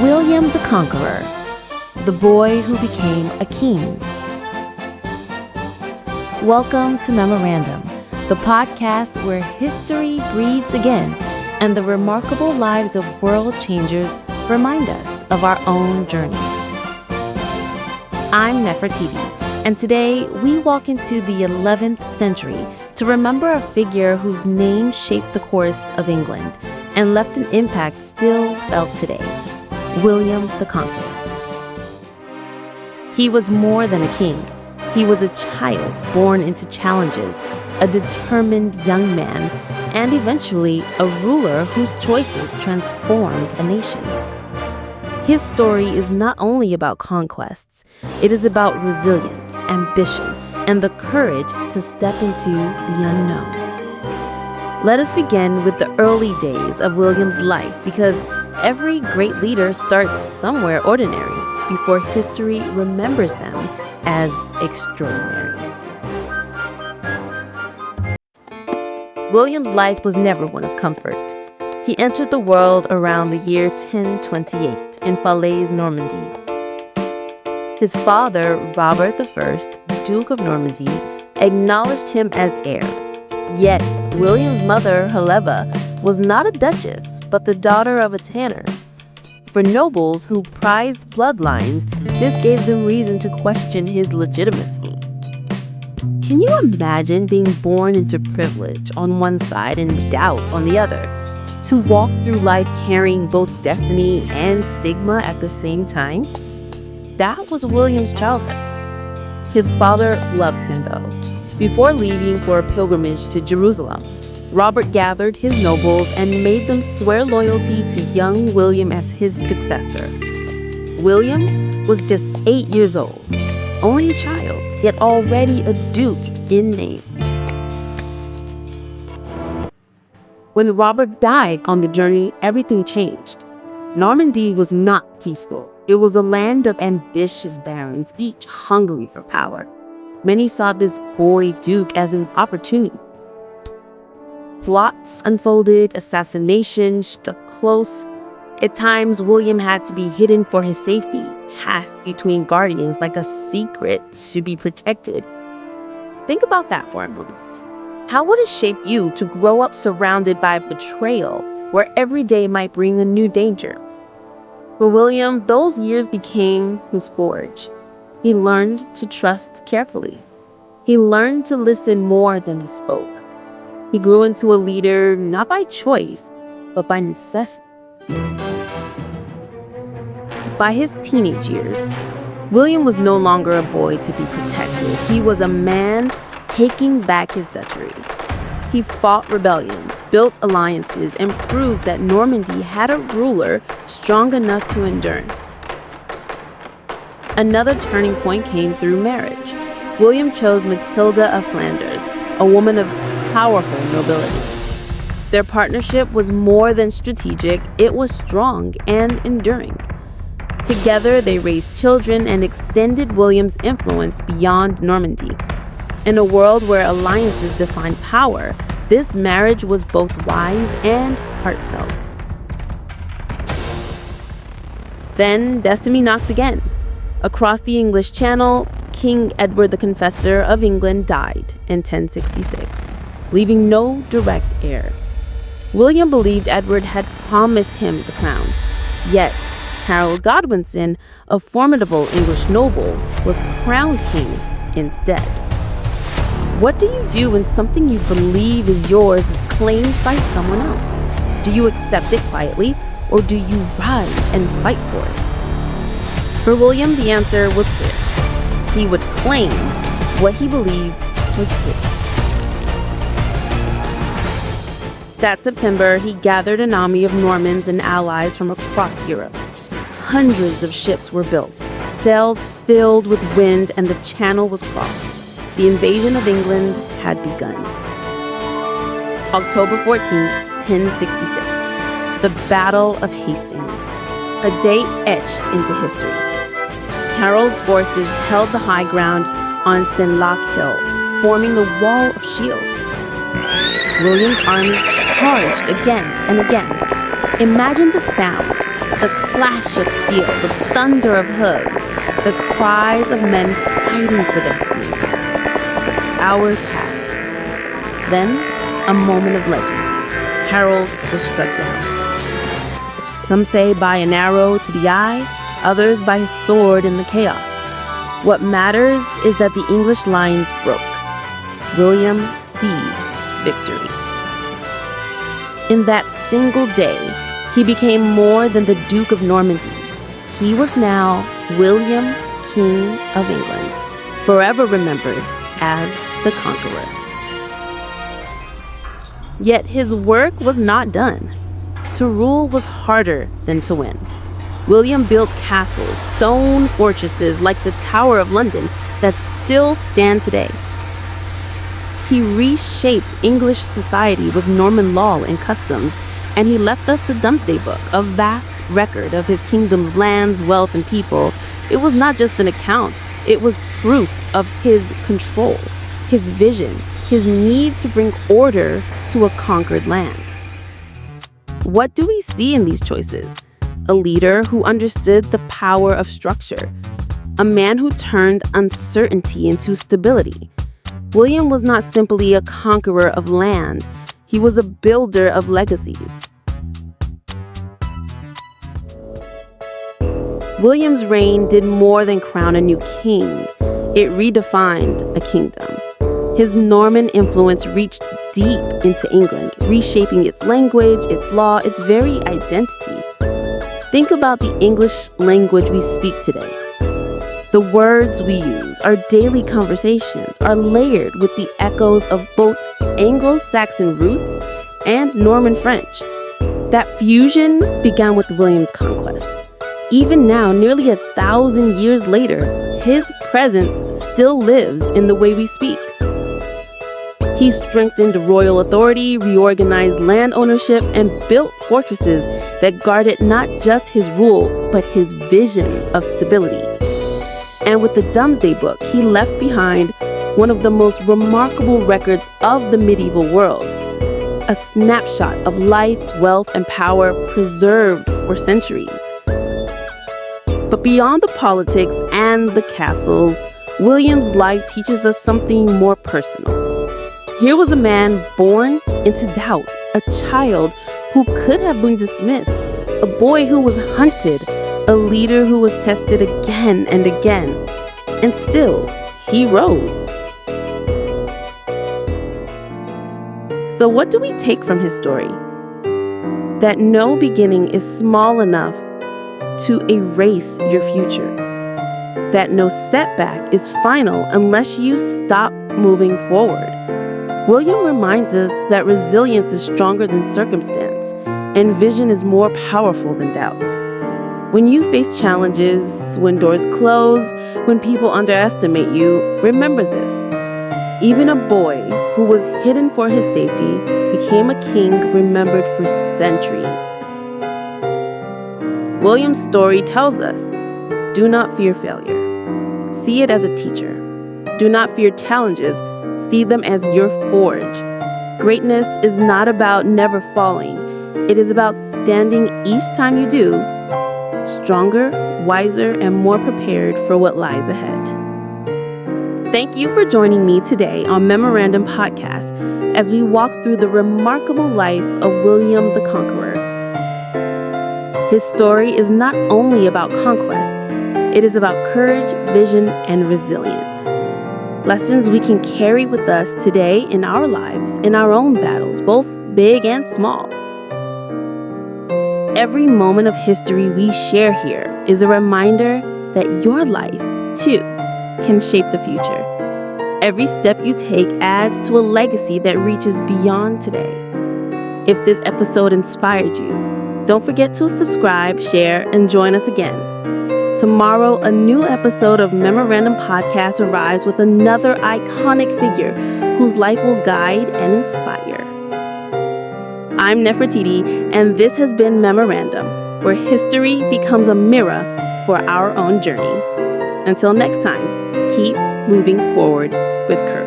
William the Conqueror, the boy who became a king. Welcome to Memorandum, the podcast where history breathes again and the remarkable lives of world changers remind us of our own journey. I'm Nefertiti, and today we walk into the 11th century to remember a figure whose name shaped the course of England and left an impact still felt today. William the Conqueror. He was more than a king. He was a child born into challenges, a determined young man, and eventually a ruler whose choices transformed a nation. His story is not only about conquests, it is about resilience, ambition, and the courage to step into the unknown. Let us begin with the early days of William's life because every great leader starts somewhere ordinary before history remembers them as extraordinary. William's life was never one of comfort. He entered the world around the year 1028 in Falaise, Normandy. His father, Robert I, Duke of Normandy, acknowledged him as heir. Yet, William's mother, Helena, was not a duchess, but the daughter of a tanner. For nobles who prized bloodlines, this gave them reason to question his legitimacy. Can you imagine being born into privilege on one side and doubt on the other? To walk through life carrying both destiny and stigma at the same time? That was William's childhood. His father loved him, though. Before leaving for a pilgrimage to Jerusalem, Robert gathered his nobles and made them swear loyalty to young William as his successor. William was just 8 years old, only a child, yet already a duke in name. When Robert died on the journey, everything changed. Normandy was not peaceful. It was a land of ambitious barons, each hungry for power. Many saw this boy duke as an opportunity. Plots unfolded, assassinations stuck close. At times, William had to be hidden for his safety, passed between guardians like a secret to be protected. Think about that for a moment. How would it shape you to grow up surrounded by betrayal, where every day might bring a new danger? For William, those years became his forge. He learned to trust carefully. He learned to listen more than he spoke. He grew into a leader not by choice, but by necessity. By his teenage years, William was no longer a boy to be protected. He was a man taking back his duchy. He fought rebellions, built alliances, and proved that Normandy had a ruler strong enough to endure. Another turning point came through marriage. William chose Matilda of Flanders, a woman of powerful nobility. Their partnership was more than strategic, it was strong and enduring. Together, they raised children and extended William's influence beyond Normandy. In a world where alliances define power, this marriage was both wise and heartfelt. Then, destiny knocked again. Across the English Channel, King Edward the Confessor of England died in 1066, leaving no direct heir. William believed Edward had promised him the crown, yet Harold Godwinson, a formidable English noble, was crowned king instead. What do you do when something you believe is yours is claimed by someone else? Do you accept it quietly, or do you rise and fight for it? For William, the answer was clear. He would claim what he believed was his. That September, he gathered an army of Normans and allies from across Europe. Hundreds of ships were built, sails filled with wind, and the Channel was crossed. The invasion of England had begun. October 14th, 1066, the Battle of Hastings, a day etched into history. Harold's forces held the high ground on Senlac Hill, forming the Wall of Shields. William's army charged again and again. Imagine the sound. The clash of steel, the thunder of hooves, the cries of men fighting for destiny. Hours passed. Then, a moment of legend. Harold was struck down. Some say by an arrow to the eye, others by his sword in the chaos. What matters is that the English lines broke. William seized victory. In that single day, he became more than the Duke of Normandy. He was now William, King of England, forever remembered as the Conqueror. Yet his work was not done. To rule was harder than to win. William built castles, stone fortresses like the Tower of London that still stand today. He reshaped English society with Norman law and customs, and he left us the Domesday Book, a vast record of his kingdom's lands, wealth, and people. It was not just an account, it was proof of his control, his vision, his need to bring order to a conquered land. What do we see in these choices? A leader who understood the power of structure, a man who turned uncertainty into stability. William was not simply a conqueror of land, he was a builder of legacies. William's reign did more than crown a new king. It redefined a kingdom. His Norman influence reached deep into England, reshaping its language, its law, its very identity. Think about the English language we speak today. The words we use, our daily conversations, are layered with the echoes of both Anglo-Saxon roots and Norman French. That fusion began with William's conquest. Even now, nearly 1,000 years later, his presence still lives in the way we speak. He strengthened royal authority, reorganized land ownership, and built fortresses that guarded not just his rule, but his vision of stability. And with the Domesday Book, he left behind one of the most remarkable records of the medieval world, a snapshot of life, wealth, and power preserved for centuries. But beyond the politics and the castles, William's life teaches us something more personal. Here was a man born into doubt, a child who could have been dismissed, a boy who was hunted, a leader who was tested again and again, and still, he rose. So what do we take from his story? That no beginning is small enough to erase your future. That no setback is final unless you stop moving forward. William reminds us that resilience is stronger than circumstance, and vision is more powerful than doubt. When you face challenges, when doors close, when people underestimate you, remember this. Even a boy who was hidden for his safety became a king remembered for centuries. William's story tells us, do not fear failure. See it as a teacher. Do not fear challenges. See them as your forge. Greatness is not about never falling. It is about standing each time you do, stronger, wiser, and more prepared for what lies ahead. Thank you for joining me today on Memorandum Podcast as we walk through the remarkable life of William the Conqueror. His story is not only about conquest, it is about courage, vision, and resilience. Lessons we can carry with us today in our lives, in our own battles, both big and small. Every moment of history we share here is a reminder that your life, too, can shape the future. Every step you take adds to a legacy that reaches beyond today. If this episode inspired you, don't forget to subscribe, share, and join us again. Tomorrow, a new episode of Memorandum Podcast arrives with another iconic figure whose life will guide and inspire. I'm Nefertiti, and this has been Memorandum, where history becomes a mirror for our own journey. Until next time, keep moving forward with courage.